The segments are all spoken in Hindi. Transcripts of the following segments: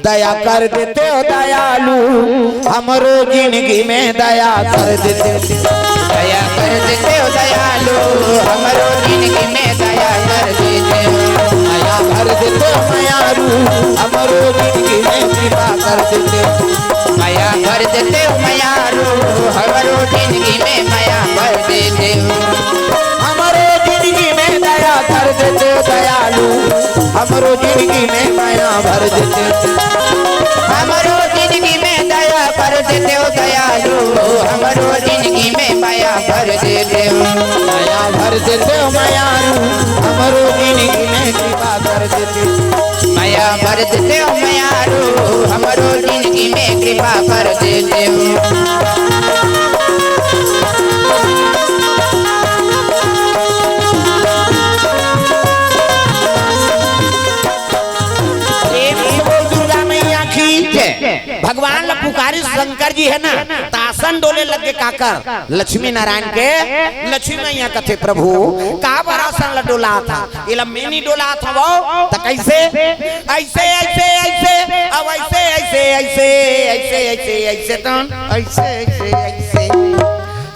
दया कर देते हो दयालु हमरो जिंदगी में दया कर देते दया कर देते हो दयालु हमरो जिंदगी में दया कर देते हो दया कर देते हो मयारू हमरो जिंदगी में कृपा कर देते माया कर देते हो मयारू हमरो जिंदगी में माया कर देते हो हमरो जिंदगी में दया कर देते हो दयालु हमरो जिंदगी में माया भर देते हमरो जिंदगी में दया कर देते हो दयालु हमरो जिंदगी में माया भर देते हो माया भर देते हो मयारू हमरो जिंदगी में कृपा कर देते माया भर देते हो मयारू हमरो जिंदगी में कृपा कर देते हो भगवान ला पुकारी शंकर जी है ना तासन डोले लगे काकर लक्ष्मी नारायण के लक्ष्मी मैया कथे प्रभु का बरासन ला डोला था इला मेनी डोला था वो तो कैसे ऐसे ऐसे ऐसे अब ऐसे ऐसे ऐसे ऐसे ऐसे ऐसे तो ऐसे ऐसे ऐसे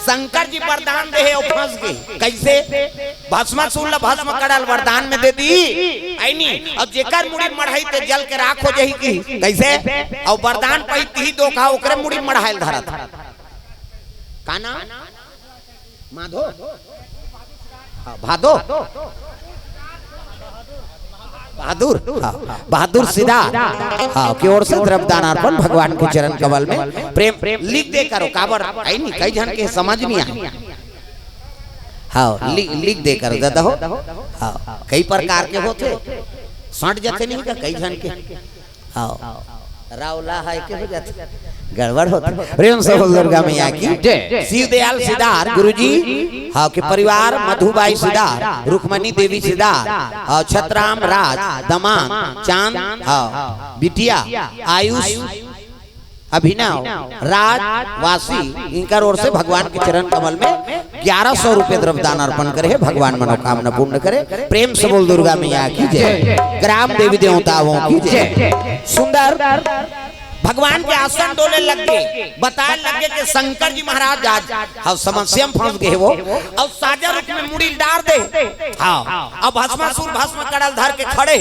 शंकर जी वरदान दे और फंस गई कैसे भस्मासुर ला भस्म करल वरदान में दे दी ऐनी अब जेकर मुड़ी मढ़ाई ते जल के राख हो जही की कैसे और वरदान पईती ही दो का ओकरे मुड़ी मढ़ाइल धरत काना माधो भादो बहादुर बहादुर सीधा हाँ की ओर से द्रव्यदान अर्पण भगवान के चरण कमल में प्रेम लिख दे करो काबर आई नहीं कई जन के समझ नहीं आ हाँ लिख दे करो दादा हो हाँ कई प्रकार के होते सट जाते नहीं का कई जन के हाँ रावला है के हो जाते गड़बड़ होता प्रेम से बोल दुर्गा मैया की शिव दयाल सिद्धार गुरुजी हाँ के परिवार मधुबाई सिद्धार रुक्मणी देवी सिद्धार छतराम राज दमाम चांद हाँ बिटिया आयुष अभिनव राज वासी इनकर ओर से भगवान के चरण कमल में 1100 रुपए द्रव्यदान अर्पण करे है भगवान मनोकामना पूर्ण करे प्रेम से बोल दुर्गा मैया की जय ग्राम देवी देवताओं की जय सुंदर भगवान के आसन डोले लग गए बताए लगे कि शंकर जी महाराज आज हाँ समस्या में फंस गए वो और साजा रूप में मुड़ी डाल दे हाँ अब भस्मासुर भस्म करल धर के खड़े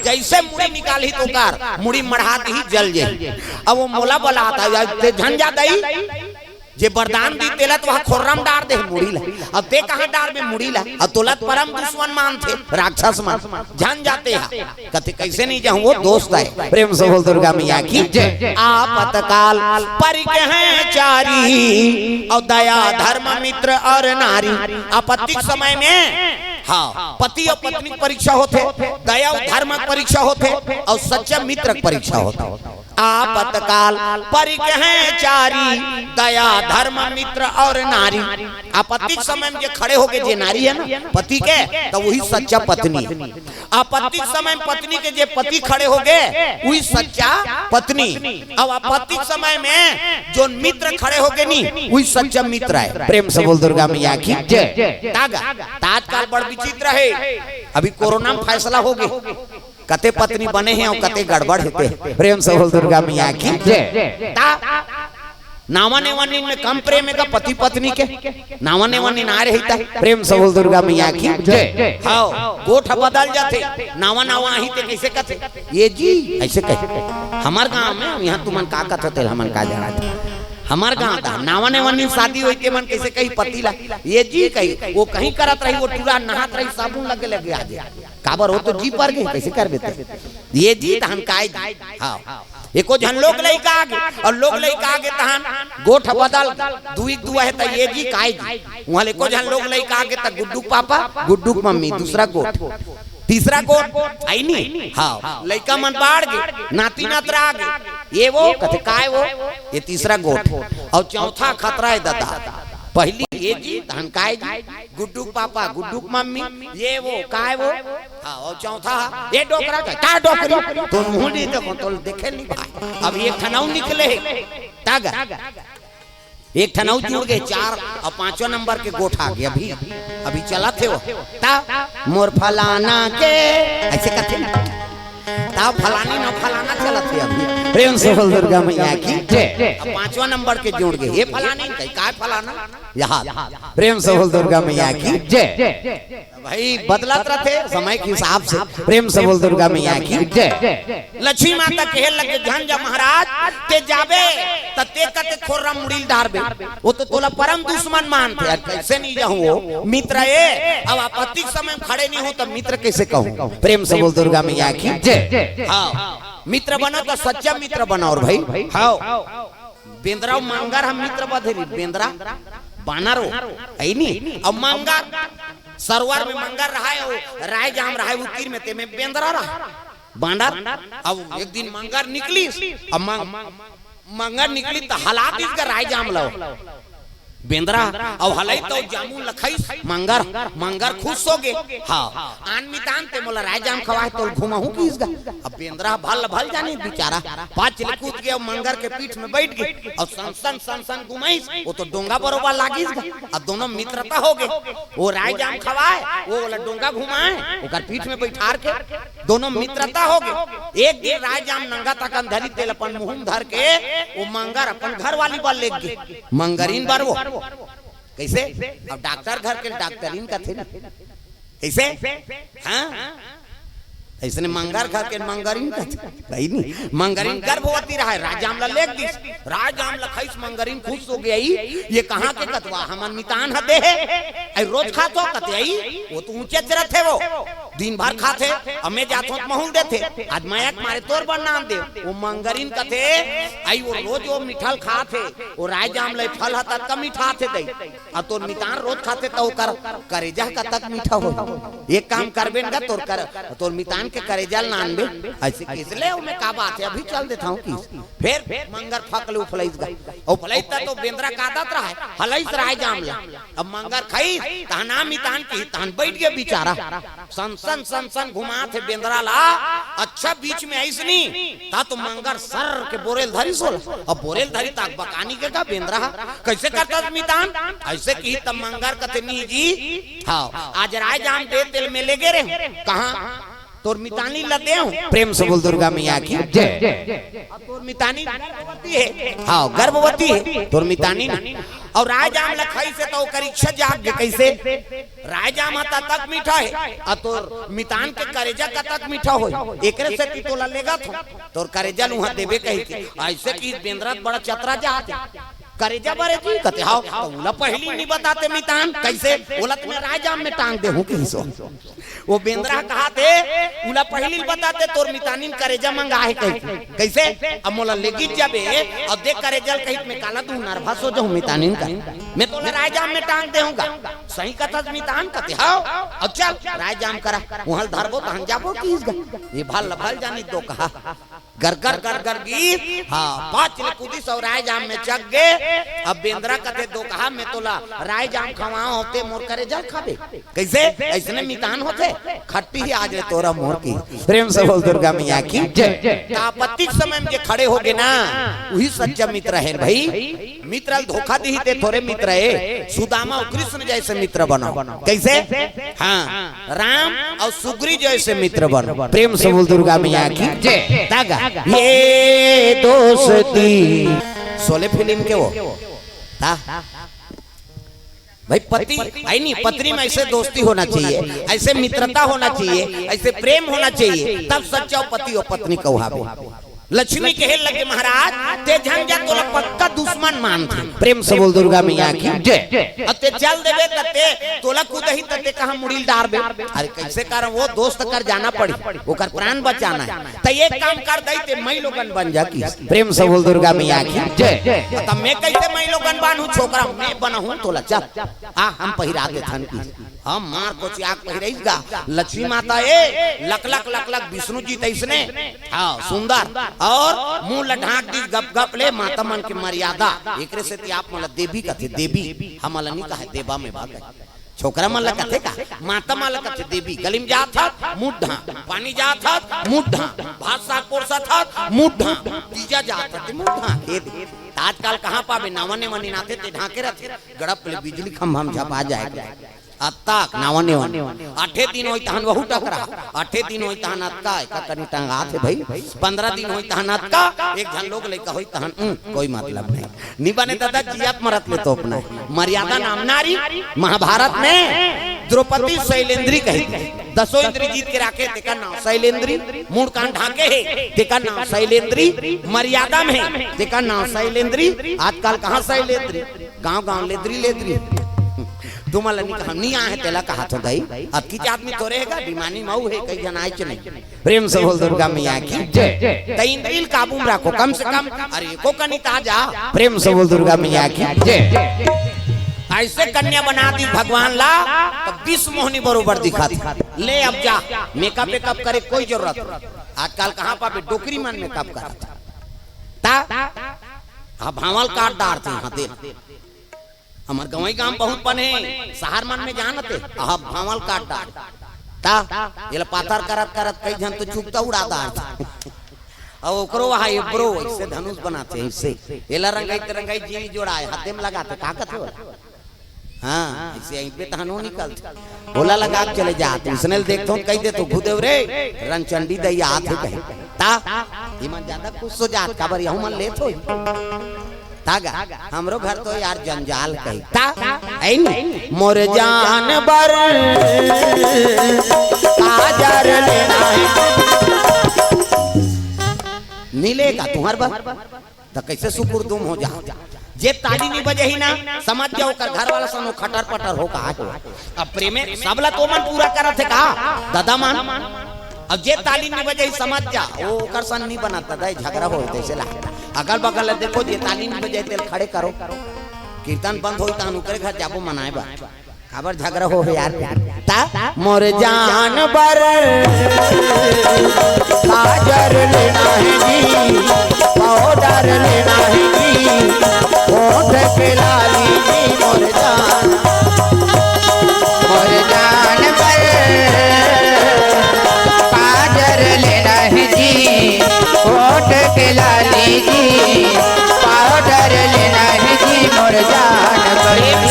जैसे मुड़ी निकाली तो कार मुड़ी मढ़ात ही जल जाए अब वो मोला बोला आता झंझा दई जे वरदान दी तेलत वह खोर्रम डार दे मुड़ी ला अब ते कहां डार में मुड़ी ला अब तोलत परम दुश्मन मान थे राक्षस मान जान जाते हैं कथे कैसे नहीं जाऊं वो दोस्त है प्रेम से बोल दुर्गा मैया की जय आपतकाल परिके हैं चारी और दया धर्म मित्र और नारी आपत्ति समय में हाँ पति और पत्नी परीक्षा होते दया और धर्म परीक्षा होते और सच्चा मित्र परीक्षा होता आपतकाल परिके हैं चारी दया धर्म मित्र और नारी आपत्ति समय में जो खड़े हो गए जे नारी है ना पति के तो वही सच्चा पत्नी आपत्ति समय में पत्नी के जे पति खड़े हो गए वही सच्चा पत्नी अब आपत्ति समय में जो मित्र खड़े हो गए नहीं वही सच्चा मित्र है प्रेम से बोल दुर्गा मैया की जय ताजकाल बड़ विचित्र है अभी कोरोना में फैसला हो गया कते पत्नी बने हैं और कते गड़बड़ होते प्रेम से बोल दुर्गा मैया की जय नावा नेवानी में कम प्रेम है का पति पत्नी के नावा नेवानी ना रहता प्रेम से बोल दुर्गा मैया की जय हाँ गोठ बदल जाते नावा नावा ही ते कैसे कहते ये जी ऐसे कहे हमार गांव में यहाँ तुमन का कहते हमन का जाना हमार गांव था नावा नेवानी शादी हुई के मन कैसे कहीं पति ला ये जी कही वो कहीं करत रही वो टूरा नहात रही साबुन लगे लगे आ जाए काबर हो तो जी पर गए कैसे कर देते ये जी तहन काय हाँ एको जन लोग लइका आगे और लोग लइका आगे तहन गोठ बदल दुई दुआ है त ये जी काय वहां एको जन लोग लइका आगे त गुड्डू पापा गुड्डू मम्मी दूसरा गोठ तीसरा गोठ आई नहीं हाँ लइका मन बाढ़ गए नाती नातरा आगे ये वो कथे काय वो ये तीसरा गोठ और चौथा खतरा है दादा पहली ये जी धन काय जी गुड्डू पापा गुड्डू मम्मी ये वो काय वो हाँ और चौथा ये डोकरा का डोकरी तो मुंडी देखो तो देखे नहीं भाई अब ये ठनाऊ निकले तागा एक ठनाऊ जुड़ गए 4 और 5वां नंबर के गोठ आ गए अभी चला थे वो ता मोर फलाना के ऐसे कहते ताव फलानी न फलाना चलत है अभी। प्रेम से बोल दुर्गा मैया की जय। अब 5वां नंबर के जोड़ गए ये फलानी कहीं का फलाना यहाँ। प्रेम से बोल दुर्गा मैया की जय। भाई बदलत रहते समय के हिसाब से। प्रेम से बोल दुर्गा मैया की जय। लक्ष्मी माता कहे लगे झंझा महाराज ते जाबे तते कते खोरा मुड़ील डारबे वो तो तोला परम दुश्मन मानते यार कैसे नहीं जाऊं वो मित्र है। अब आपत्ति के समय खड़े नहीं हो तो मित्र कैसे कहूं। प्रेम से बोल दुर्गा मैया की जय। हाँ मित्र बनो तो सच्चा मित्र बनो। और भाई हाँ बेंद्रा मंगर हम मित्र बधेरी बेंद्रा बानरो है नहीं। अब मंगर सरवार में मंगर रहा है राय जाम रहा है उकीर में ते में बेंद्रा रहा बांडर। अब एक दिन मंगर निकली अब मंगर निकली तो हालात इसका राय जाम लो बेंद्रा और हलाई तो जामू लखाई मंगर मंगर खुश हो गए। हाँ आन मितान ते मोला राय जाम खवाए तो घुमाहू की इसका। अब बेंद्रा भल भल जाने बेचारा पांच कूद गया मंगर के पीठ में बैठ गए और सन सन सन घुमाई वो तो डोंगा बरोबर लागी अब दोनों मित्रता हो गए। वो राय जाम खवाए वो वाला डोंगा घुमाए ओकर पीठ में बैठार के दोनों मित्रता हो गए। एक दिन राय जाम नंगा तक धरी तेल अपन मुंह धर के वो मंगर अपन घर वाली बाल ले गए मंगरीन बार वो कैसे। अब डॉक्टर घर के डॉक्टरीन का थे कैसे। हाँ ऐसे मंगर घर के मंगरीन का भाई नहीं मंगरीन गर्भवती रहा है राजामला लेक दिस राजामला खैस मंगरीन खुश हो गई ये कहाँ के कतवा हमन मितान हदे है रोज खातो कतई वो तो ऊंचे चरत है वो दिन भर खाते हमें जातो महूल देते आज मायक मारे तोर पर नाम दे वो मंगरीन कथे आई वो रोज वो मिठाल खाते वो राजाम ले फल हता कम मीठा थे दई और तोर मितान रोज खाते तो कर करेजा का तक मीठा हो। एक काम करबे ना तोर कर तोर मितान के करेजा नानबे ऐसे किसले में का बात है अभी चल देता हूं कि फिर मंगर फकले उफलाइस गई और फलाइता तो बेंद्रा कादत रहा है हलाइस राजाम ला अब मंगर खाई ताना मितान की तान बैठ गया बेचारा सन सन घुमा थे बेंद्रा ला। अच्छा बीच में ऐसनी ता तो मंगर सर के बोरेल धरी सोल अब बोरेल धरी ताक बकानी के का बेंद्रा कैसे करता मितान ऐसे की तब मंगर कतनी जी। हाँ आज राय जाम दे तेल में ले गे रे कहां तोर मितानी लदे हूं। प्रेम से बोल दुर्गा मैया की जय। तोर मितानी गर्भवती है। हाँ गर्भवती है तोर मितानी और राजाम लखाई से तो करीक्षा जाग गए कैसे राजाम आता तक मीठा है और तोर मितान के करेजा का तक मीठा हो एकरे से ती तोला लेगा तोर करेजा लुहा देबे कही के ऐसे की बेंद्रा बड़ा चतरा जाते करेजा बारे जी कहते हां तोला पहली नहीं बताते मितान कैसे बोला तुम्हें राजाम में टांग दे हूं किसो वो बेंद्रा कहा थे उला पहली बताते तोर मितानिन करेजा मंगा है कैसे अब मोला लेगी जाबे और देख करेजा कहित में काला तू नर्वस हो जाऊं मितानिन का मैं तोला राजाम में टांग देऊंगा सही कथा मितान कहते हां अब चल राजाम करा वहां धरबो तो हम जाबो किस ये भल भल जानी तो कहा गरगर गरगर गीत। हाँ पांच कूदी सौ रायजाम में चक गए अब बेंद्रा कथे दो कहा मैं तोला रायजाम खवा होते मोर करे जा खाबे कैसे ऐसने मितान होते खट्टी ही आज तोरा मोर की। प्रेम से बोल दुर्गा मैया की जय। आपत्ति समय में खड़े हो गए ना वही सच्चा मित्र है भाई। मित्र धोखा दी ते थोड़े मित्र है सुदामा और कृष्ण जैसे मित्र बनो कैसे। हाँ राम और सुग्री जैसे मित्र बनो। प्रेम से बोल दुर्गा मैया की जय। दागा ये दोस्ती सोले फिल्म के वो था भाई पति आई नहीं पत्नी में ऐसे दोस्ती होना चाहिए ऐसे मित्रता होना चाहिए ऐसे प्रेम होना चाहिए तब सच्चा पति और पत्नी कहावे। लक्ष्मी कहे लगे महाराज ते झंझा तोला पक्का दुश्मन मानते। प्रेम से बोल दुर्गा मैया की जय। अते चल देबे तते तोला कुदही तते कहां मुड़ील डारबे अरे कैसे कर वो दोस्त कर जाना पड़ी ओकर प्राण बचाना है त एक काम कर दई ते मई लोगन बन जा की। प्रेम से बोल दुर्गा मैया की जय। त मैं कैसे मई लोगन बानू छोकरा मैं बनहूं तोला चल आ हम पहिरा दे थन की हम मार को त्याग पहिरेगा। लक्ष्मी माता ए लक लक लक लक विष्णु जी तैसने हां सुंदर और मुंह लढाक दी गप गप ले माता मन की मर्यादा एकरे से ती आप मला देवी कथे देवी हम मला नहीं कहे देवा में भाग छोकरा मला कथे का माता मला कथे देवी गलिम जात था मुढा पानी जात था मुढा भात साग पोरसा था मुढा तीजा जात था मुढा खेत आजकल कहां पावे नावने मनी नाते ते ढाके रहते गड़प ले बिजली खंभा में झपा जाएगा अत्ताक नावने आठे दिन होई तहन बहु टकरा आठे दिन होई तहन अत्का का कनी टंगा थे भाई 15 दिन होई तहन अत्का एक जन लोग लेका होई तहन कोई मतलब नहीं निबने दादा जियात मरत ले तो अपना मर्यादा नाम नारी महाभारत में द्रौपदी शैलेंद्री कही दसों इंद्री जीत के राखे तेका नाम शैलेंद्री मूड कान ढाके है तेका नाम शैलेंद्री मर्यादा में तेका नाम शैलेंद्री आजकल कहां शैलेंद्री गांव गांव लेद्री लेद्री तुम्हारा नहीं आए तेला कहा तो दई अब की आदमी तो रहेगा बीमानी मऊ है कई जन आए नहीं प्रेम से बोल दुर्गा मैया की जय तई इंद्रिल काबू में रखो कम से कम अरे को कनी ताजा प्रेम से बोल दुर्गा मैया की जय ऐसे कन्या बना दी भगवान ला तो 20 मोहनी बरोबर दिखा ले अब जा मेकअप वेकअप करे कोई जरूरत आजकल कहां पापे डोकरी मन मेकअप करा ता भावल काट डार थे हां दे हमार गवई गांव बहुत बने शहर मन में जानते अब भावल काट डार ता ये पाथर करत करत कई जन तो चुपता उड़ा डार और ओकरो वहां एब्रो इससे धनुष बनाते हैं इससे एला रंगाई जीवी जोड़ाए हाथे में लगाते ताकत हो हां इसे यहीं पे तहनो निकलते बोला लगा के चले जाते इसने देखतो कह दे तो खुदेव रे रंचंडी दैया हाथ कहे ता ईमान ज्यादा खुश हो जात काबर यहू मन लेत हो तागा हमरो घर तो यार जंजाल कही ता ऐनी मोर जान बर काजर लेना है मिलेगा तुम्हार बार तो कैसे सुकुर तुम हो जाओ जे ताली नहीं बजे ही ना समझ जाओ कर घर वाला सनो खटर पटर हो कहा अब प्रेमे सबला तो मन पूरा करा थे कहा दादा मान अब जे ताली नहीं बजे ही समझ जा वो कर सन नहीं बनाता दे झगड़ा हो जैसे ला अगल बगल देखो जे ताली नहीं बजे तेल खड़े करो कीर्तन बंद होई तानु करे घर जाबो मनाए बा खबर झगड़ा हो यार ता मोर जान बर काजर लेना है जी पाउडर लेना है जी होठ पे लाली जी मोर जान पर काजर लेना है जी होठ के लाली जी पाउडर लेना है जी मोर जान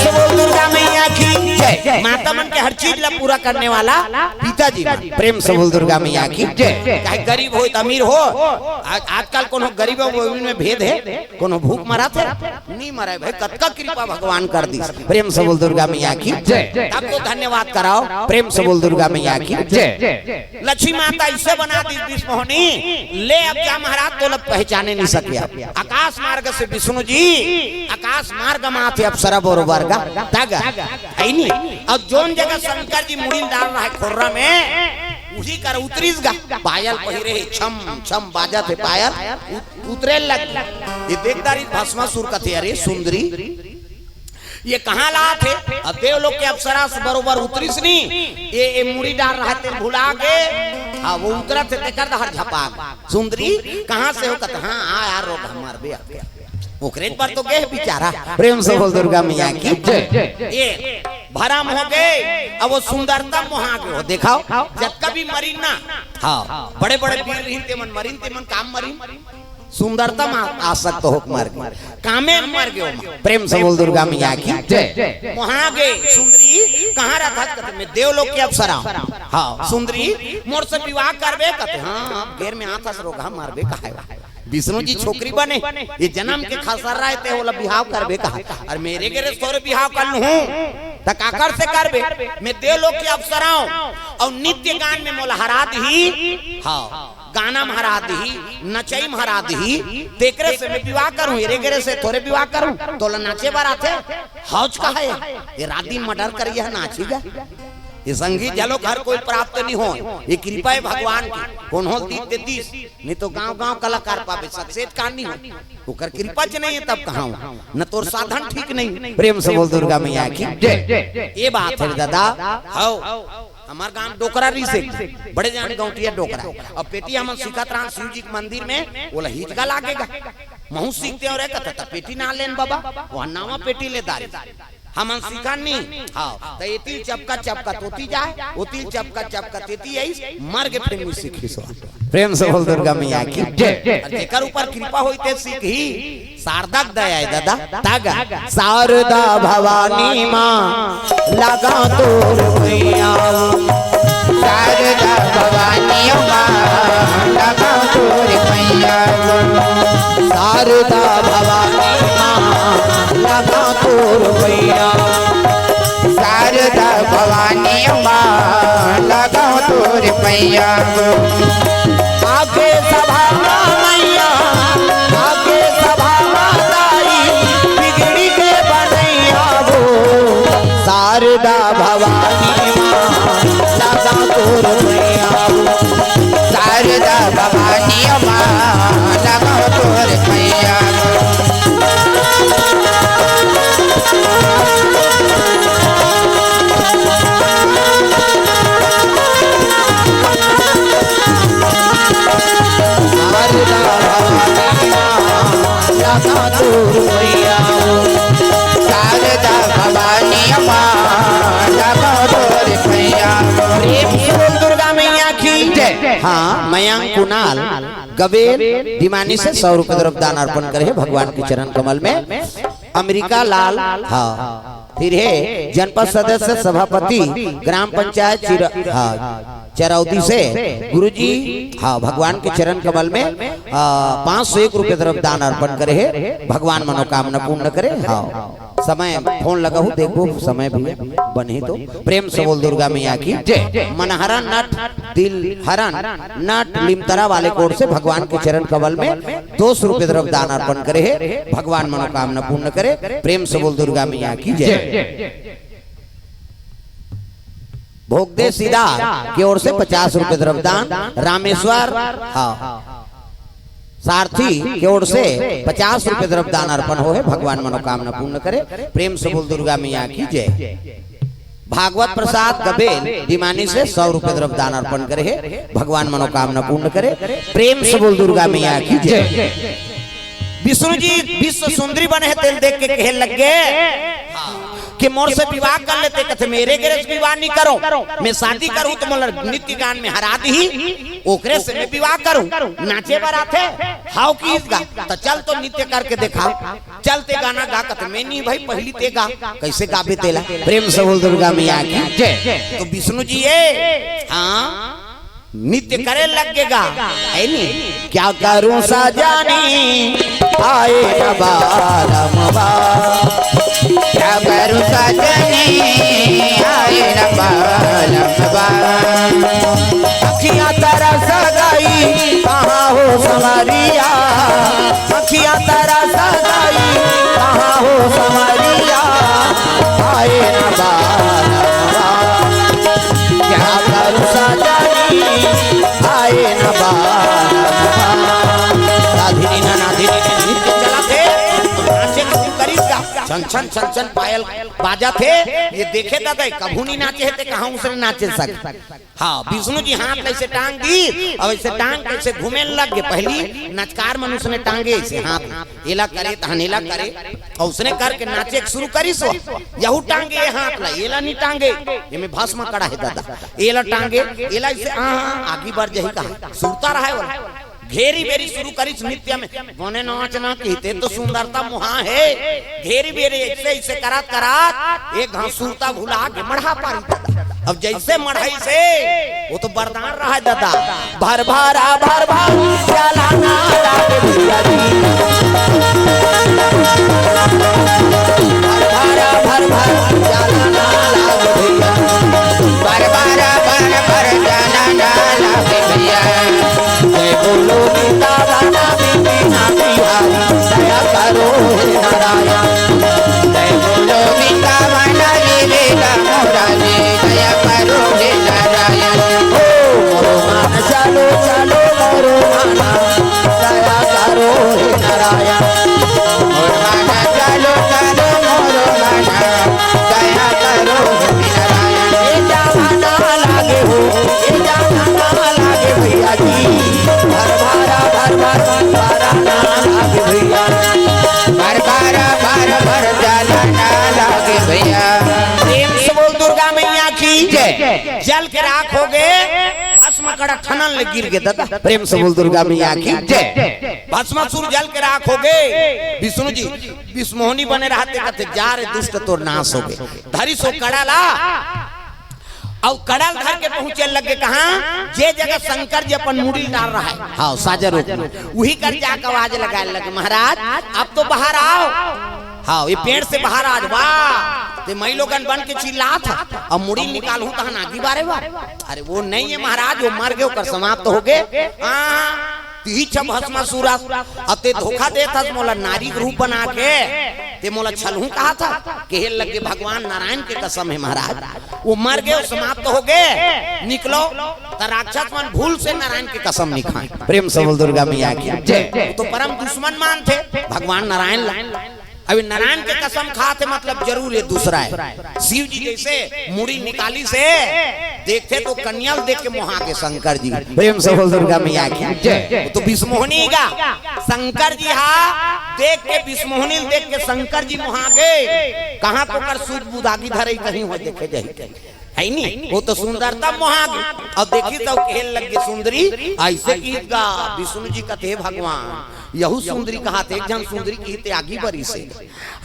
पर दुर्गा मैया की जय माता मन के हर चीज ला पूरा करने वाला पिताजी प्रेम से बोल दुर्गा मैया की जय चाहे गरीब हो अमीर हो आजकल कोनो गरीब में भेद है कोनो भूख मरा थे नहीं मरा भाई कतका कृपा भगवान कर दी प्रेम से बोल दुर्गा मैया की जय अब तो धन्यवाद कराओ प्रेम से बोल दुर्गा मैया की जय लक्ष्मी माता इसे बना दी विष्णुनी ले अब क्या महाराज तो लोग पहचाने नहीं सके आकाश मार्ग से विष्णु जी आकाश मार्ग माथे अप्सरा बरोबर दागा है नहीं अब जोन जगह शंकर जी मुड़ी डाल रहा है खोर्रा में उसी कर उतरीस गा पायल पहिरे छम छम बाजा थे पायल उतरे लग ये देखदारी भस्मासुर का थे अरे सुंदरी ये कहाँ ला थे अब देव लोग के अप्सरा से बरोबर उतरीस नहीं ये मुड़ी डाल रहा थे भुला के हाँ वो उतरा थे तेकर हर झपाक सुंदरी कहाँ से हो कहते हाँ आ यार रोक हमार बे ओकरे पर तो गए बेचारा प्रेम से बोल दुर्गा मैया की जय ये भरम हो गए अब वो सुंदरता मोहा के हो दिखाओ जब कभी मरीन ना हाँ बड़े बड़े वीर रहीन ते मन काम मरीन सुंदरता में आसक्त हो मर कामे मर गयो प्रेम से बोल दुर्गा मैया की जय वहां गए सुंदरी कहाँ रहा था मैं देवलोक के अप्सरा हाँ सुंदरी मोर से विवाह करबे कहते हाँ घेर में हाथ से रोगा मारबे कहा विष्णु जी छोकरी बने ये जन्म के खसर रहे थे वो बिहाव करबे कहा और मेरे के तोरे बिहाव कर लू तकाकर से करबे मैं देवलोक के अप्सराओं और नित्य गान में मोला हरा दी हाँ गाना महाराज ही नचई महाराज ही तेकरे से मैं विवाह करूं रे गेरे से थोड़े विवाह करूं तो नाचे बार आते हौज का है ये रात दिन मर्डर करिए नाचेगा ये संगीत जलो घर कोई प्राप्त नहीं हो ये कृपा है भगवान की कौन हो तीस नहीं तो गांव गांव कलाकार पावे सक्सेस का नहीं हो ओकर कृपा च नहीं है तब कहां न तोर साधन ठीक नहीं प्रेम से बोल दुर्गा मैया की जय ये बात है दादा हां हमार गांव डोकरा री से बड़े जान गांवटिया डोकरा और पेटी हम सिखात रहा शिव जी के मंदिर में बोला हिचका लागेगा महू सीखते और कहता पेटी ना लेन बाबा वहां नावा पेटी ले दारी हम सीखा नहीं हाँ तो एतिल चपका चपका तोती जाए ओतिल चपका चपका तेती आई मर के फिर सीखी सो प्रेम से बोल दुर्गा मैया की जय। जेकर ऊपर कृपा होइते सीख ही शारदा दया दादा तागा शारदा भवानी माँ लगा तोर मैया शारदा भवानी माँ लगा तोर मैया शारदा भवानी माँ लगा तोर मैया शारदा भवानी माँ लगा तोर मैया आगे सभा मैया आगे सभा माताई बिगड़ी के बनैया वो शारदा भवानी माँ लगा तोर मैया शारदा भवानी माँ लगा तोर मैया शारदा भवानी माँ लगा तोर मैया दुर्गा मैया की जय। हाँ मयंक कुणाल गबेर दिमानी से 100 रुपए द्रव्य दान अर्पण करे भगवान के चरण कमल में। अमेरिका लाल हाँ फिर है जनपद सदस्य सभापति ग्राम पंचायत चरौदी से गुरुजी हाँ भगवान के चरण कमल में 501 रुपए द्रव्य दान अर्पण करे है भगवान मनोकामना पूर्ण करे। हाँ समय फोन लगा हूँ देखो समय भी बने तो प्रेम से बोल दुर्गा मैया की जय। मनहरा नट दिल हरण नट लिमतरा वाले कोड से भगवान के चरण कमल में 200 रुपए द्रव्य दान अर्पण करे है भगवान मनोकामना पूर्ण करे। प्रेम से बोल दुर्गा मैया की जय। भोगदे सीधा की ओर से 50 रुपए द्रव्य दान रामेश्वर हाँ सारथी की ओर से 50 रुपए द्रव्य दान अर्पण हो है भगवान मनोकामना पूर्ण करे। प्रेम से बोल दुर्गा मैया की जय। भागवत प्रसाद गबेल दिमानी से 100 रुपए द्रव्य दान अर्पण करे है भगवान मनोकामना पूर्ण करे। प्रेम से बोल दुर्गा मैया की जय। विष्णु जी विश्व सुंदरी बने है तेल देख के कहे लग गए कि मोर से विवाह कर लेते कहते मेरे घर से विवाह नहीं करो मैं शादी करूं तो मतलब नित्य गान में हरा दी ओकरे से मैं विवाह करूं नाचे बराते हाउ की गा तो चल तो नित्य करके देखा चलते गाना गा कहते मैं नहीं भाई पहली ते गा कैसे गाबे तेला। प्रेम से बोल दुर्गा मैया की जय। तो विष्णु जी ये हाँ नित्य करे लगेगा है नहीं क्या करूं सजानी आए न बारम्बार क्या करूं सजनी आए न बारम्बार अखियां तरस गई कहाँ हो समरिया अखियां तरस गई कहाँ हो समरिया आए न बारम्बार क्या करूं सजानी आए न बारम्बार राधिनी ना नाधिनी ने नित्य चला थे नाचे करीबगा छन छन छन छन पायल बाजा थे ये देखे दादा कभू नहीं नाचे थे कहाँ उसने नाचे सक। हाँ विष्णु जी हाथ ऐसे टांग दी और ऐसे टांग कैसे घूमे लग गए। पहली नचकार मनुष्य ने टांगे ऐसे हाथ एला करे तहनेला करे और उसने करके नाचे शुरू करी सो यहू टांगे हाथ ला एला नहीं टांगे ये में भस्म कड़ा है दादा एला टांगे एला ऐसे आगे बढ़ जाही कहा सुरता रहा है घेरी बेरी शुरू करी नित्य में मोने नाचना कहते तो सुंदरता मुहा है घेरी बेरी ऐसे ऐसे करात करात एक घासूरता भुला के मढ़ा पारी। अब जैसे मढ़ाई से वो तो बरदान रहा है दादा भर भरा भर भर चलाना लागे भैया जी भर भर चलाना लागे भैया भर भर चलाना लागे भैया जय बोलो गीता गाना बीना बिहारी दया करो हे नारायण जय बोलो गीता गाना लीला मुरारी दया करो हे नारायण ओ मोरो मान चलो चलो मोरो माना दया करो हे नारायण मोर माना चलो चलो मोरो माना दया करो हे नारायण ये जमाना लागे हो ये जमाना लागे भैया जी भर भरा लागे भैया भर चलाना लागे भैया। प्रेम से बोल दुर्गा मैया की जय। जल के राख हो गए भस्म तगड़ा ठनन ले गिर गए दादा। प्रेम से बोल दुर्गा मैया की जय। भस्मासुर जल के राख हो गए। विष्णु जी विष्णुमोहनी बने रहते कहते जा रे दुष्ट तोर नाश हो गए। धरी सो कड़ाला और कड़ाल धर के पहुंचे लगे कहा जे जगह शंकर जी अपन मुड़ी डाल रहा है हाँ साजर वही कर जाकर आवाज लगाने लगे महाराज अब तो बाहर आओ। हाँ ये पेड़ से बाहर आज वाह ते मई लोगन बन के चिल्ला था अब मुड़ी निकालूं कहा नागी बारे बार। अरे वो नहीं है महाराज वो मर गए कर समाप्त हो गए। भस्मासुर अते धोखा देता मोला नारी रूप बना के ते मोला छलहू कहा था कहे लगे भगवान नारायण के कसम है महाराज वो मर गए समाप्त हो गए। निकलो तो राक्षस मन भूल से नारायण के कसम नहीं खाए। प्रेम से बोल दुर्गा मैया की जय। तो परम दुश्मन मान थे भगवान नारायण। अभी नारायण के कसम खाते मतलब जरूर ये दूसरा है। शिव जी जैसे मुड़ी निकाली से देखते तो कन्याल देख के मोहा के शंकर जी। प्रेम से बोल दुर्गा मैया की जय। तो विष्णुमोहनी का शंकर जी हा देख के विष्णुमोहनी देख के शंकर जी मोहा गए। कहाँ तो कर सूद बुदागी धरे कहीं हो देखे जाए है नहीं वो तो सुंदरता मोहा गई। अब देखी तो खेल लग गई सुंदरी ऐसे कीगा विष्णु जी कहते भगवान यहू सुंदरी कहा थे एक जन सुंदरी की त्यागी बरी से।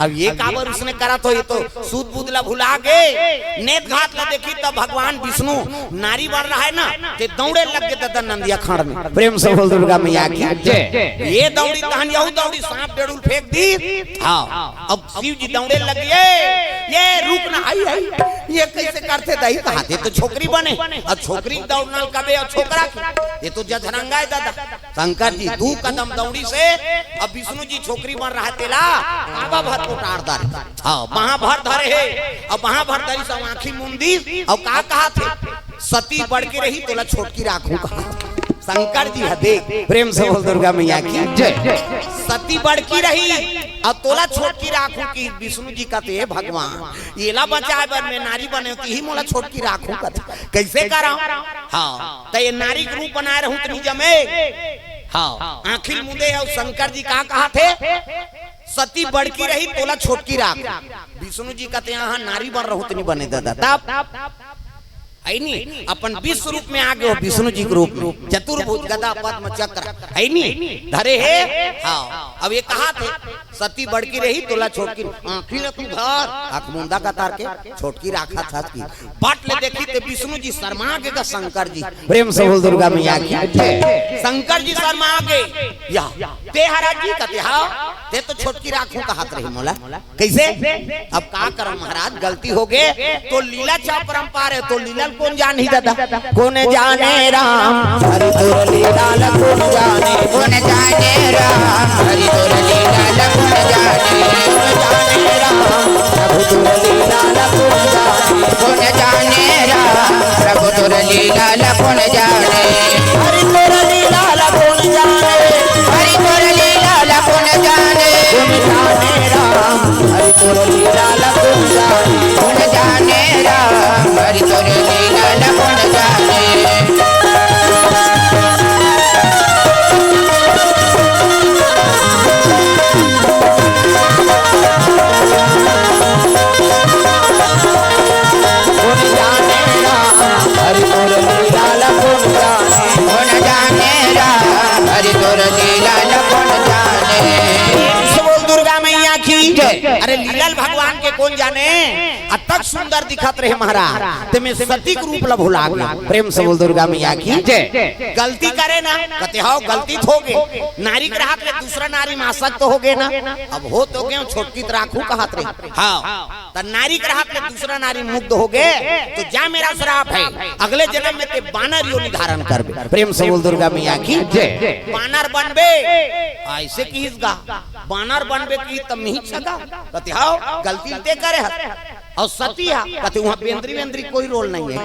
अब ये काबर उसने करा तो ये तो सूद बुदला भुला गए। नेत घाट ला देखी तब भगवान विष्णु नारी बन रहा है ना ते दौड़े लग गए दादा नंदिया खाड़ में। प्रेम से बोल दुर्गा मैया की जय। ये दौड़ी तहन यहू दौड़ी सांप डेड़ुल फेंक दी। हाँ अब शिव जी दौड़े लग गए ये रुक ना आई ये कैसे करते दही कहाते तो छोकरी बने और छोकरी दौड़ना कबे और छोकरा ये तो जधरंगा है दादा। शंकर जी 2 कदम दौड़ी से अब विष्णु जी छोकरी बन रहा तेला काबा भर उतार दारे। हाँ वहां भर धरे है अब वहां भर धरी सब आंखी मुंदी और कहा थे सती बढ़ के रही तोला छोटकी राखू कहा शंकर जी है देख। प्रेम से बोल दुर्गा मैया की जय। सती बड़की रही अब तोला छोटकी राखू की विष्णु जी कहते भगवान येला बचाए बर मैं नारी बने होती ही मोला छोटकी राखू कहते कैसे करा। हाँ तो ये नारी के रूप बनाए रहूं तो जमे। हाँ आखिर मुदे और शंकर जी कहा थे सती बड़की रही तोला छोटकी राख। विष्णु जी कहते यहाँ नारी बन रहूं तो नहीं बने दादा तब है नहीं अपन विश्व रूप में आ गए हो विष्णु जी के रूप में चतुर्भुज गदा पद्म चक्र है नहीं धरे है। हाँ अब ये कहा थे सती बड़की रही तोला छोटकी आंखी ले तू धर आंख मुंदा का तार के छोटकी राखा था की बाट ले देखी ते विष्णु जी शर्मा के शंकर जी। प्रेम से बोल दुर्गा मैया की शंकर जी शर्मा गए या ते महाराज जी कहते हाँ ते तो छोटकी राखू का हाथ रही मोला कैसे। अब का करो महाराज गलती हो गए तो लीला चा परंपार है तो लीला कौन जान ही दादा कौन जाने राम हरि तोर लीला कौन जाने राम हरि तोर लीला कौन जाने राम प्रभु तोर लीला कौन जाने राम प्रभु तोर लीला कौन जाने हरि तोर लीला कौन जाने हरि तोर लीला कौन जाने राम हरि तोर लीला कौन जाने राम हरि तोर लीला कौन जाने। अरे लीलाल भगवान के कौन जाने अतक सुंदर दिखत रहे महाराज ते में सती के रूप ला भुला गया। प्रेम से बोल दुर्गा मैया की जय। गलती करे ना कहते हो गलती हो गए नारी ग्राहक ले दूसरा नारी में आसक्त हो गए ना अब हो तो गए छोटकी राखू कहत रहे। हाँ तो नारी ग्राहक ले दूसरा नारी मुग्ध हो गए तो जा मेरा श्राप है अगले जन्म में ते बानर योनि धारण करबे। प्रेम से बोल दुर्गा मैया की जय। बानर बनबे ऐसे कीसगा बानर बनबे की तम ही सगा कहते हाँ गलती ते करे और सती है कहते वहाँ बेंद्री कोई रोल नहीं है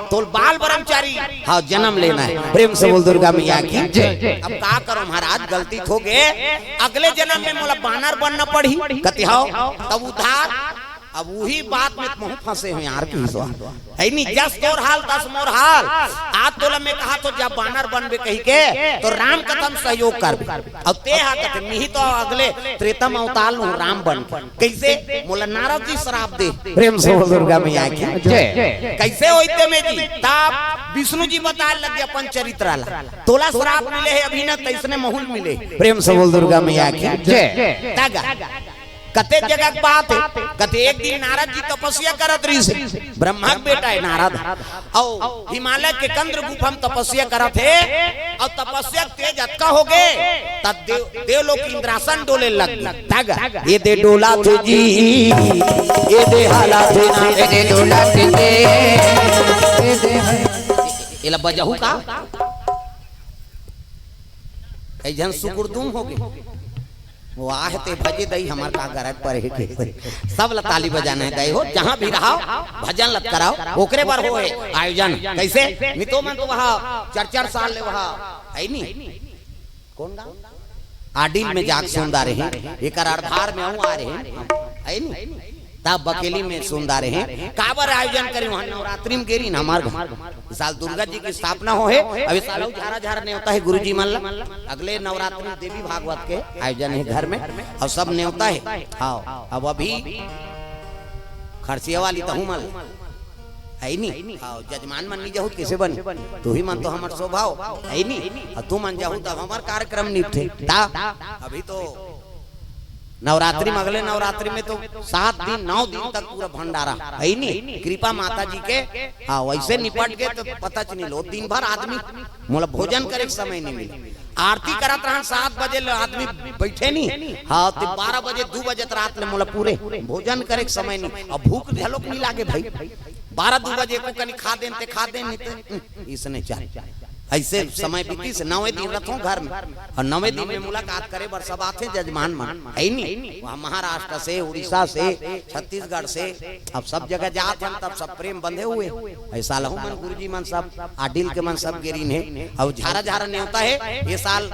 तो बाल ब्रह्मचारी हाँ जन्म लेना है। प्रेम से बोल दुर्गा मैया की जय। अब का करो महाराज गलती हो गए अगले जन्म में मोला बानर बनना पड़ी कहते हाँ तब उधार अब वही बात में मुंह फंसे हैं यार की है नहीं जस तोर हाल तस मोर हाल। आज तोला में कहा तो जब बानर बनबे कही के तो राम कथम सहयोग करबे अब ते हा कथे नहीं तो अगले त्रेतम अवतार नु राम बन कैसे मोला नारद जी श्राप दे प्रेम से दुर्गा मैया की जय। कैसे होइते में जी ताप विष्णु जी बता लगे अपन चरित्र ला तोला श्राप मिले है अभी न तैसने महूल मिले प्रेम से दुर्गा मैया की जय। तागा कते जगह की बात है कते एक दिन नारद जी तपस्या करत रही से ब्रह्मा के बेटा है नारद और हिमालय के कंद्र गुफा में तपस्या करत है और तपस्या तेज अतका हो गए तब देवलोक की इंद्रासन डोले लग तागा ये दे डोला थे जी ये दे हाला थे ना ये दे डोला थे ये दे ये ला बजहू का कई जन सुकुरदुम हो गए वाह ते भजे दई हमार का गरज पर है सब ला ताली बजाना है दई हो जहां भी रहो भजन लत कराओ ओकरे पर हो आयोजन कैसे नितो मन तो वहां 4-4 साल ले वहां है नी कौन गांव आडिल में जाग सुंदर है एकर आधार में आ रहे है नी तब बकेली में सुंदर है काबर आयोजन करे वहां नवरात्रि में गेरी हमार इस साल दुर्गा जी की स्थापना हो है अभी साल झारा झारा न्योता है गुरुजी मन अगले नवरात्रि में देवी भागवत के आयोजन है घर में और सब न्योता है। हाँ अब अभी खर्चिया वाली तो मल है नी जजमान मन नहीं जाहू कैसे बन तू ही मन तो हमार स्वभाव है नी तू मन जाहू तब हमार कार्यक्रम निपटे अभी तो नवरात्रि में अगले नवरात्रि में तो 7 दिन 9 दिन तक पूरा भंडारा है नी कृपा माता जी के। हाँ वैसे निपट के तो पता नहीं लो दिन भर आदमी मोला भोजन करे समय नहीं मिले आरती करत रहन 7 बजे आदमी बैठे नहीं। हाँ तो 12 बजे 2 बजे रात ले मोला पूरे भोजन करे समय नहीं और भूख झलोक नहीं लागे भाई 12-2 बजे को कनी खा दे नहीं इसने चाहे ऐसे समय बीती से 9वें दिन रखो घर में और 9वें दिन में मुलाकात करे बर सब आते जजमान मन है नी वहाँ महाराष्ट्र से उड़ीसा से छत्तीसगढ़ से अब सब जगह जाते हैं तब सब प्रेम बंधे हुए ऐसा लहू मन गुरुजी मन सब आडिल के मन सब गिरीन है और झारा झारा न्योता है ये साल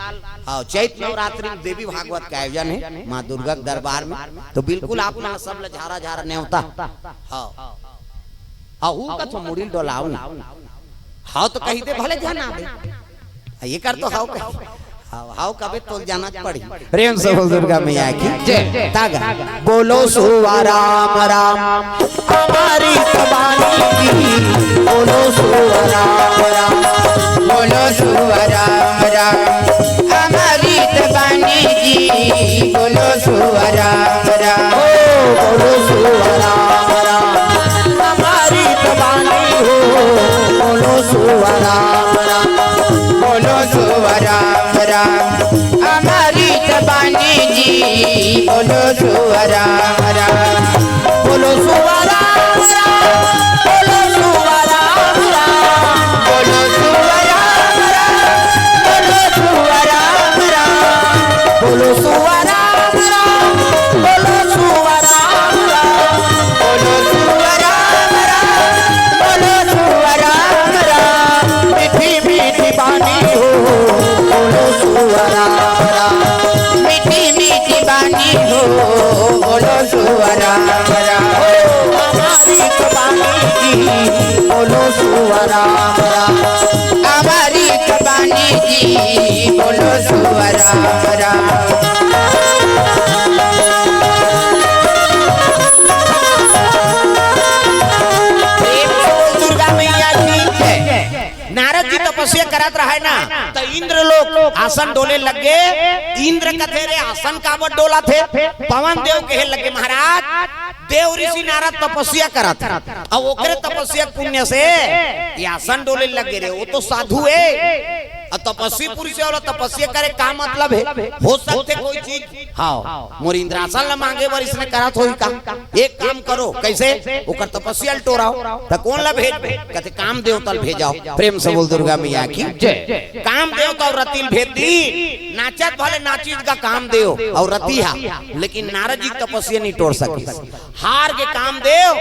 चैत नवरात्रि देवी भागवत का आयोजन है माँ दुर्गा के दरबार में तो बिल्कुल आप लोग सब झारा झारा न्योता। हाँ तो मुड़ी डोलाऊ हाउ तो कही दे भले जाना दे ये कर तो हाउ कभी तो जाना पड़ी प्रेम से बोल दुर्गा मैया की जय। तागा बोलो सुवा राम राम हमारी कबानी की बोलो सुवा राम राम बोलो सुवा राम राम हमारी कबानी की बोलो सुवा राम राम बोलो सुवा राम राम हमारी कबानी हो बोलो सुवा राम राम बोलो सुवा राम राम हमारी कबानी जी बोलो सुवा राम राम बोलो सुवा राम राम बोलो सुवा राम राम बोलो सुवा राम राम बोलो सुवा राम राम बोलो सुवा राम राम बोलो सुवा राम राम बोलो सुवा राम राम बोलो सुवा राम राम मीठी मीठी बानी हो बोलो सुवा राम राम मीठी मीठी बानी हो बोलो सुवा राम राम हमारी कबानी की बोलो सुवा राम राम हमारी कबानी जी बोलो सुवा राम राम दुर्गा मैया की नारद जी तपस्या करत रहे ना तो इंद्र लोग आसन डोले लगे इंद्र कथे रे आसन काबर डोला थे पवन देव कहे लगे महाराज देव ऋषि नारद तपस्या करत और ओकरे तपस्या पुण्य से ये आसन डोले लगे रे वो तो साधु है और तपस्वी पुरुष वाला तपस्या करे का मतलब है हो सकते कोई चीज। हाँ मोर इंद्रासन ला मांगे बर इसने करत होई का एक काम करो कैसे ओकर तपस्या टोराओ त कौन ला भेज कहते काम देव तल भेजाओ प्रेम से बोल दुर्गा मैया की जय। काम देव तो रतिल भेज दी नाचत भले नाचित का काम देव और रतिहा लेकिन नारद जी तपस्या नहीं तोड़ सके हार के काम देव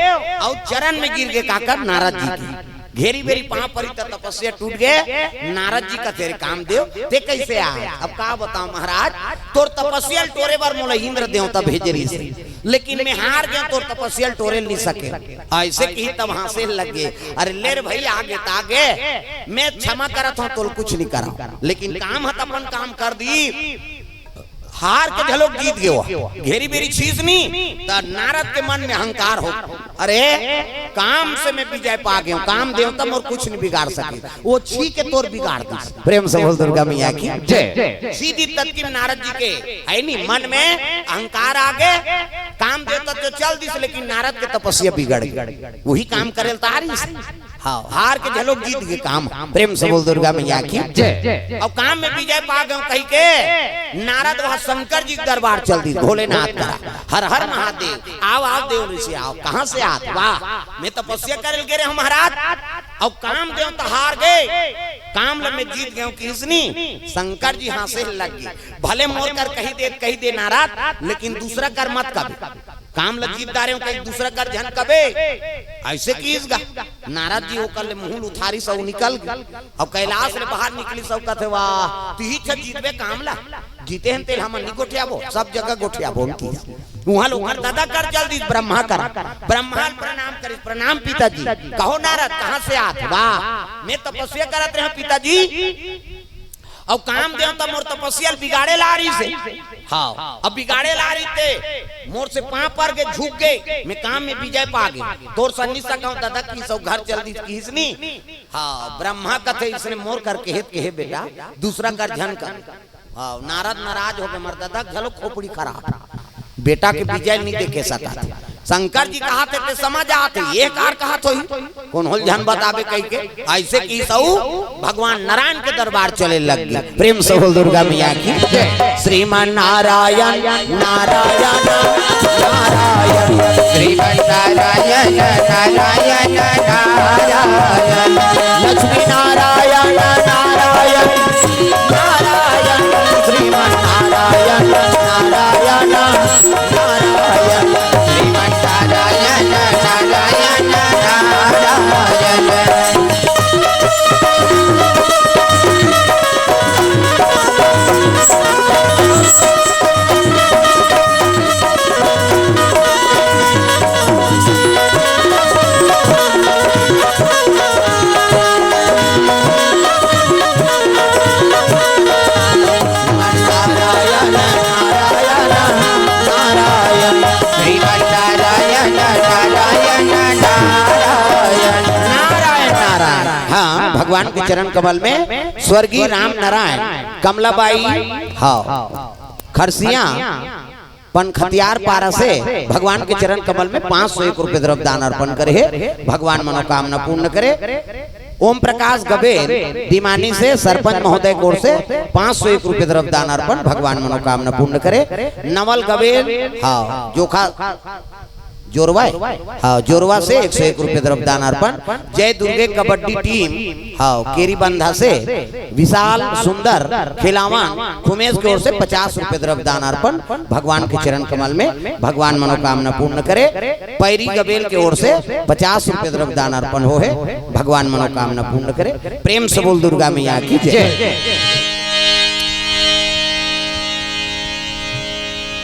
और चरण में गिर के काकर नारद जी की घेरी बेरी पाँव परी त तपस्या टूट गए। नारद जी का तेरे काम देव ते कैसे आए? अब का बताऊं महाराज, तोर तपस्या टोरे बार मोला इंद्र देवता भेजे रही से, लेकिन मैं हार गया, तोर तपस्या टोरे नहीं सके। ऐसे की तब हंसे लगे, अरे ले रे भाई आगे तागे, मैं क्षमा करत हूं, तोल कुछ नहीं करा, लेकिन काम हत अपन काम कर दी। हार के झलोक जीत गयो, घेरी बेरी चीज नहीं। तो नारद के मन में अहंकार हो, अरे काम से मैं विजय पा गया, काम देवता मोर कुछ नहीं बिगाड़ सके, वो छी के तोर बिगाड़ दी। प्रेम से बोल दुर्गा मैया की जय। सीधी तत्की नारद जी के है नहीं मन में अहंकार आ गए, काम देवता तो चल दिस, लेकिन नारद के तपस्या बिगड़ गई, वही काम करे तारी। हाँ, हार के झलोक जीत गए काम। प्रेम से बोल दुर्गा मैया की जय। अब काम में विजय पा गए कही के नारद वहां शंकर जी के दरबार चल दी, भोलेनाथ का हर हर महादेव, आओ आओ देव ऋषि आओ, कहां से आत? वाह, मैं तपस्या करे गे रे महाराज। अब काम देव तो हार गए, काम में जीत गए किसनी? शंकर जी हां से लग गए, भले मोर कर कही दे नारद, लेकिन दूसरा कर मत कभी, काम ल जीत दारे कहीं दूसरा कर झन कबे ऐसे कीसगा। नारद जी होकर ले मुंह उठारी सब निकल गए। अब कैलाश से बाहर निकली सब कहते वाह तू ही जीतबे काम ला, जीते हैं तेल हम नहीं गोठियाबो, सब जगह गोठियाबो उनकी। वहां लोग दादा कर जल्दी ब्रह्मा कर, ब्रह्मा प्रणाम करी, प्रणाम पिताजी। कहो नारद कहां से आत? वाह मैं तपस्या करत रहे पिताजी, अब काम देवता मोर तपस्या बिगाड़े ला रही से। हाँ, अब बिगाड़े ला रही थे, मोर से पांव पर के झुक गए, मैं काम में विजय पा गए, तोर सन्नी सका दादा की सब घर चल दी किसनी। हाँ, ब्रह्मा कथे इसने मोर करके हेत के हे बेटा दूसरा कर झन कर। हाँ, नारद नाराज हो गए, मर दादा चलो खोपड़ी खराब, बेटा के विजय नहीं देखे सका था। शंकर जी कहा थे समझ आते, ये कार कहा तो कौन होल जन बतावे कही के ऐसे की सऊ भगवान नारायण के दरबार चले लग गए। प्रेम से बोल दुर्गा मैया की जय। श्रीमान नारायण नारायण नारायण, श्रीमन नारायण नारायण नारायण, लक्ष्मी नारायण नारायण नारायण, श्रीमान नारायण नारायण नारायण, श्रीमन नारायण नारायण नारायण। भगवान के चरण कमल में स्वर्गीय राम नारायण कमलाबाई हाँ खरसिया पनखतियार पारा से भगवान के चरण कमल में 501 रुपए द्रव्य दान अर्पण करे, भगवान मनोकामना पूर्ण करे। ओम प्रकाश गबेर दीमानी से सरपंच महोदय की ओर से 501 रुपए द्रव्य दान अर्पण, भगवान मनोकामना पूर्ण करे। नवल गबेर हाँ जोखा जोरवा हाँ जोरवा से 101 रुपए द्रव्य दान अर्पण। जय दुर्गे कबड्डी टीम हाँ केरीबंधा से विशाल सुंदर खिलावन खुमेश की ओर से 50 रुपए द्रव्य दान अर्पण, भगवान के चरण कमल में भगवान मनोकामना पूर्ण करे। पैरी गबेल की ओर से 50 रुपए द्रव्य दान अर्पण हो है, भगवान मनोकामना पूर्ण करे। प्रेम से बोल दुर्गा मैया की जय।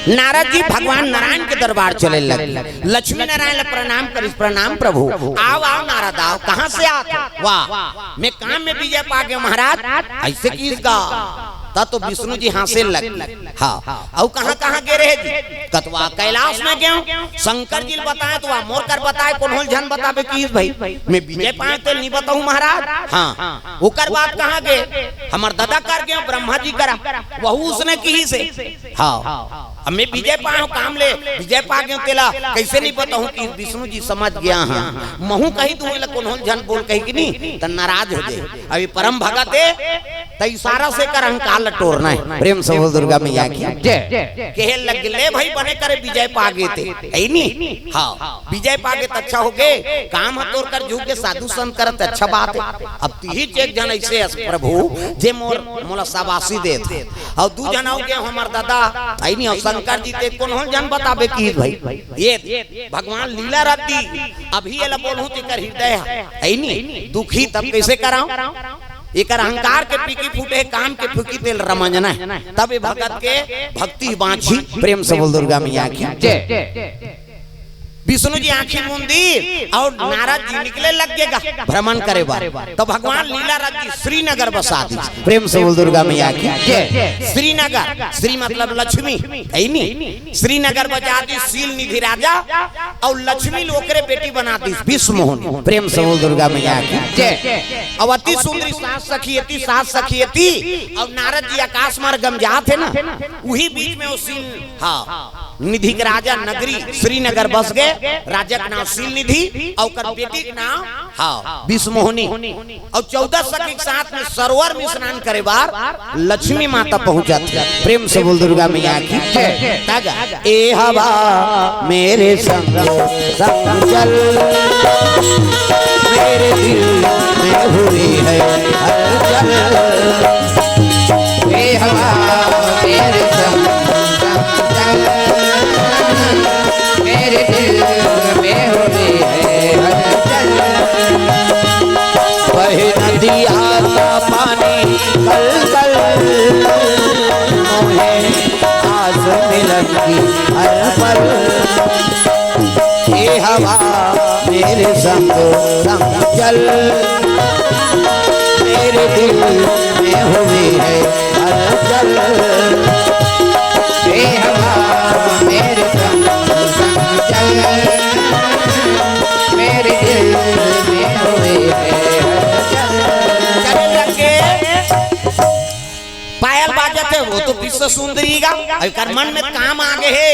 नारद जी भगवान नारायण के दरबार चले लगे, लक्ष्मी नारायण प्रणाम करी, प्रणाम प्रभु। आओ आओ नारद आओ, कहां से आते? वाह मैं काम में विजय पा गया महाराज, ऐसे किसका? तब तो विष्णु जी हासिल लग हाँ और कहाँ गे रहे जी? कतवा कैलाश में गया, शंकर जी बताए तो वह मोर कर बताए, कौन होल जन बतावे की भाई मैं विजय पाए तो नहीं बताऊं महाराज। हाँ ओकर बात कहाँ गए? हमार दादा कर गए, ब्रह्मा जी करा, वहू उसने की से। हाँ अब मैं विजय पाऊं काम ले विजय पा गया तेला कैसे नहीं बताऊं कि विष्णु जी समझ गया। हाँ महू कही तू कौन होल जन बोल कही कि नहीं तो नाराज हो जाए। अभी परम भगत है तो इशारा से कर अहंकार लटोरना है। प्रेम से बोल दुर्गा मैया की कहे लग ले भाई बने करे विजय पागे थे है नी। हाँ विजय पागे तो अच्छा हो गए, काम हतोर कर झूठ के साधु संत करत अच्छा बात है। अब तीही एक जन ऐसे प्रभु जे मोला शाबाशी दे थे और दू जन हो गए हमार दादा है नी और शंकर जी ते कौन हो जन बताबे की भाई ये भगवान लीला रहती अभी ये बोलूं तेकर हृदय है नी दुखी तब कैसे कराऊं। एक अहंकार के पीकी फूटे काम के फूकी तेल रमंजना है तब भगत के भक्ति बांची। प्रेम से बोल दुर्गा मैया की विष्णु जी आंखें मूंदी और नारद जी निकले लगेगा भ्रमण करे बार तो भगवान लीला राज्य श्रीनगर बसा दी। प्रेम से बोल दुर्गा मैया की श्रीनगर, श्री मतलब लक्ष्मी है नी, श्रीनगर बजा दी शील निधि राजा और लक्ष्मी लोकरे बेटी बना दी विश्व मोहनी। प्रेम से बोल दुर्गा मैया की अवती सुंदरी सास सखियती और नारद जी आकाश मार्ग गमजा थे ना वही बीच में वो शील हाँ निधि के राजा नगरी श्रीनगर बस गए। राजा का नाम शील निधि और कर बेटी का नाम हाँ विश्व मोहनी और 14 सखी के साथ में सरोवर में स्नान करे बार लक्ष्मी माता पहुंचा थी। प्रेम से बोल दुर्गा मैया की तागा ए हवा मेरे संग संग चल मेरे दिल में हुई है हलचल। ए हवा मेरे संग संग चल मेरे दिल में हुई है हलचल। वही नदिया का पानी कल कल मोहे आस मिलन की हर पल। ये हवा मेरे संग संग चल मेरे दिल में हुई है हलचल। ए हवा मेरे संग संग चल मेरे दिल में हुई है पायल बाजते वो तो विश्व सुंदरी का कर मन में काम आगे है।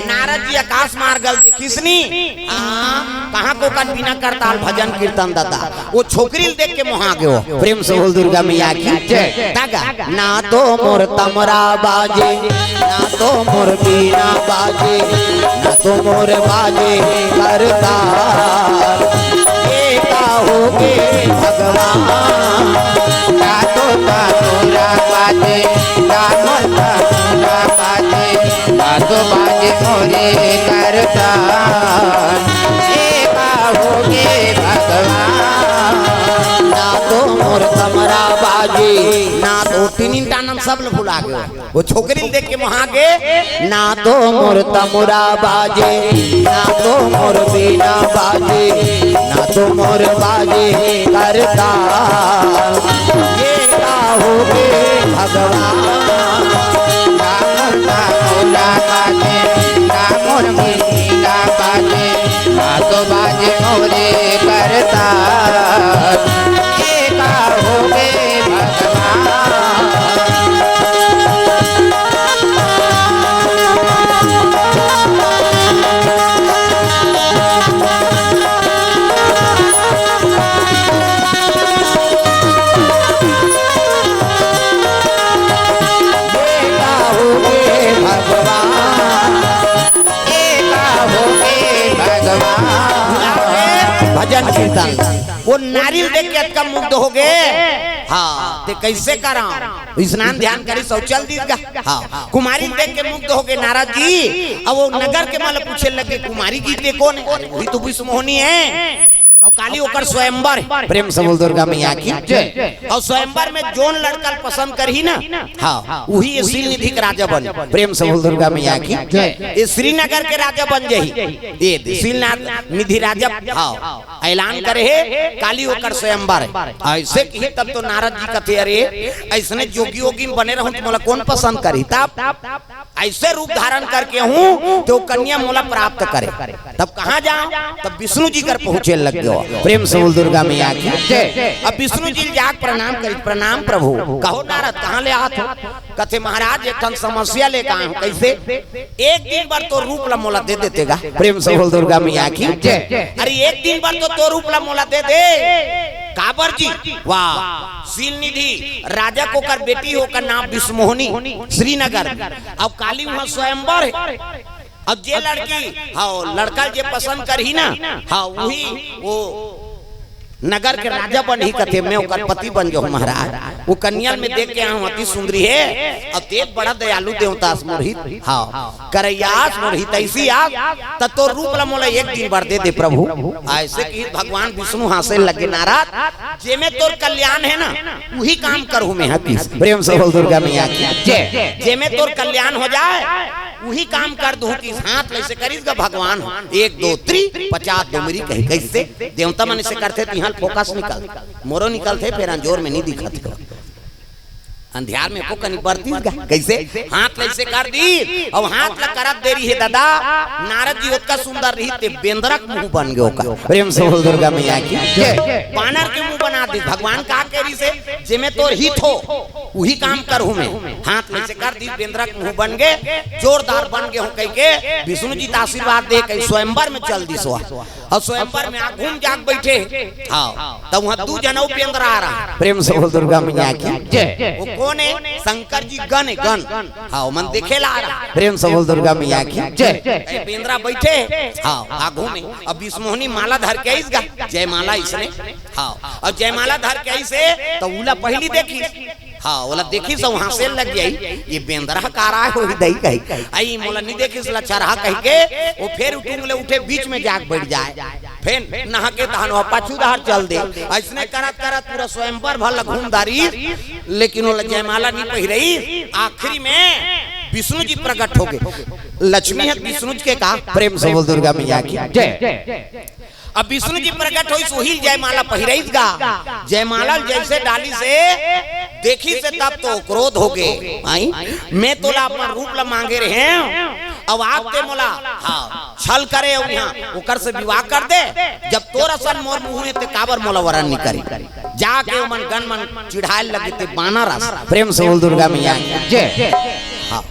नारद जी आकाश मार्गल देखिसनी कहाँ को कर बिना करताल भजन कीर्तन दादा वो छोकरी देख के मोहा गए हो। प्रेम से बोल दुर्गा मैया की तागा ना तो मोर तमरा बाजे ना तो मोर बीना बाजे ना तो मोर बाजे करताल ये का होगे भगवान ना तो तारा बाजे ना तारा बाजे ना तो बाजे मोरे करता एका होगे भगवान। ना तो मोर तमरा बाजे ना तो तीन टानन सब लोग भुला गए वो छोकरी देख के वहां के ना तो मोर तमरा बाजे ना तो मोर बीना बाजे ना तो मोर बाजे करता ये का होगे भगवान। ना मोला बाजे ना मोर मीना बाजे ना तो बाजे मोरे करता एका होगे भगवान। भजन कीर्तन वो नारियल देख के अटका मुग्ध हो गए। हाँ ते कैसे करा स्नान ध्यान करी शौचल दीगा। हाँ कुमारी देख के मुग्ध हो गए नारद जी। अब वो नगर के माल पूछे लगे कुमारी जी ते कौन है वही तो विश्व मोहनी है और काली होकर स्वयंवर। प्रेम से बोल दुर्गा मैया की और स्वयंवर में जोन लड़का पसंद कर ही ना हाँ वही शील निधि के राजा बन। प्रेम से बोल दुर्गा मैया की ये श्रीनगर के राजा बन जाही ये शील निधि राजा हाँ ऐलान करे है काली होकर स्वयंवर ऐसे की तब तो नारद जी कथे अरे ऐसने जोगी योगी बने रहूं तो मोला कौन पसंद करी तब ऐसे रूप धारण करके हूँ तो कन्या मोला प्राप्त करे तब कहाँ जाऊं तब विष्णु जी कर पहुँचे लग गए। प्रेम से बोल दुर्गा मैया की अब विष्णु जी जाग प्रणाम करी प्रणाम प्रभु कहो नारद कहाँ ले आत हो कथे महाराज एक समस्या लेकर आए हो कैसे एक दिन बार तो रूप ला मोला दे देतेगा। प्रेम से बोल दुर्गा मैया की अरे एक दिन बार तो रूप ला मोला दे दे काबर जी वाह सील निधि राजा को कर बेटी होकर नाम विष्णुमोहिनी श्रीनगर। अब काली वहाँ स्वयंवर है। अब जे लड़की हाँ लड़का जे पसंद कर ही ना हाँ वही वो नगर के राजा बन ही कथे मैं ओकर पति बन जाऊं महाराज। वो कन्या में देख के हम अति सुंदरी है और तेज बड़ा दयालु देवता मोहित हाँ करैयास मोहित ऐसी आप तो रूप मोला एक दिन बढ़ दे प्रभु। ऐसे कि भगवान विष्णु हासे लगे नाराज जे में तोर कल्याण है ना वही काम करूं मैं प्रेम से बोल दुर्गा मैया की जे में तोर कल्याण हो जाए वही काम कर दूं कि हाथ ऐसे करीस का भगवान 1 2 3 50 दो मेरी कही कैसे देवता मन से करते तो यहाँ फोकस निकल मोरो निकलते फिर अंजोर में नहीं दिखत अंधियार में को कनी बढ़ती कैसे हाथ ऐसे कर दी और हाथ ला करत देरी है दादा नारद जी उतना सुंदर रही ते बेंद्रक मुंह बन गयो का प्रेम से बोल दुर्गा मैया की बानर के मुंह बना दी भगवान का केरी से जे में तोर हित हो वही काम करूं मैं हाथ ऐसे कर दी बेंद्रक मुंह बन गए जोरदार बन गए हूं कह के विष्णु जी का आशीर्वाद दे के स्वयंवर में चल दी सो और स्वयंवर में घूम जाग बैठे हां तब वहां 2 जनौ बेंद्र आ रहा प्रेम से बोल दुर्गा मैया की कौन है शंकर जी गण हाँ मन देखे ला रहा प्रेम से बोल दुर्गा मैया की जय। बेंद्रा बैठे हाँ आगू में अब विष्णुमोहिनी माला धर के आईस गा जयमाला इसने हाँ और जयमाला धर के आईसे तो उला पहली देखी हाँ ओला देखी सब वहां से लग गई ये बेंद्रा का रहा है दही कही आई मोला नहीं देखी इसला चरहा कह के वो फिर उठूंगले उठे बीच में जाग बैठ जाए फिर नहा के तहन पाछू दहार चल दे ऐसने करत करत पूरा स्वयंवर भल घूमदारी लेकिन वो जयमाला नहीं पहिरई आखिरी में विष्णु जी प्रकट हो गए लक्ष्मी है विष्णु के का प्रेम से बोल दुर्गा मैया की जय। अब विष्णु जी प्रकट हुई सोहिल जयमाला पहिरईस गा जयमाला जैसे डाली से देखी से तब तो क्रोध हो गए आई मैं तोला अपना रूप ला मांगे रहे अब आप के मोला हाँ छल करे और यहाँ ओकर से विवाह कर दे जब तोर असन मोर मुँह ते काबर मोला वरण नहीं करी जाके मन गन मन चिढ़ाए लगे ते बानर प्रेम से बोल दुर्गा मैया जय। हाँ